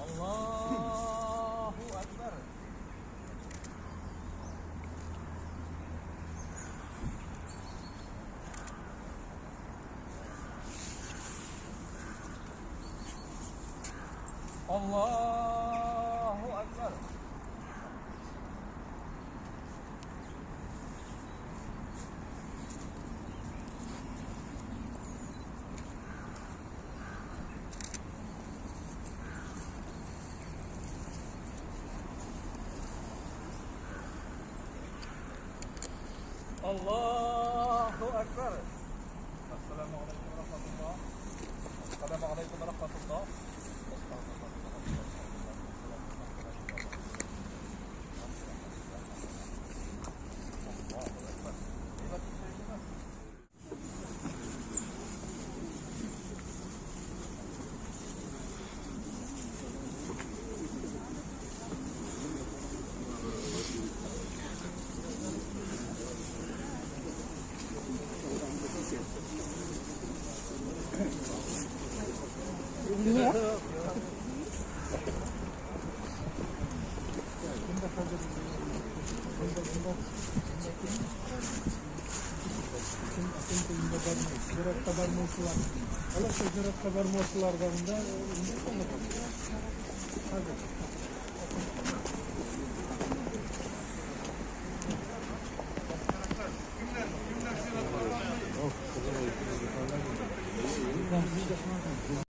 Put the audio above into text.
Allahu Akbar. Allahu Akbar. Allahu Akbar. Assalamualaikum warahmatullahi wabarakatuh. Assalamualaikum warahmatullahi Ini ya. Surat kabar musular. Kalau surat kabar musulardan da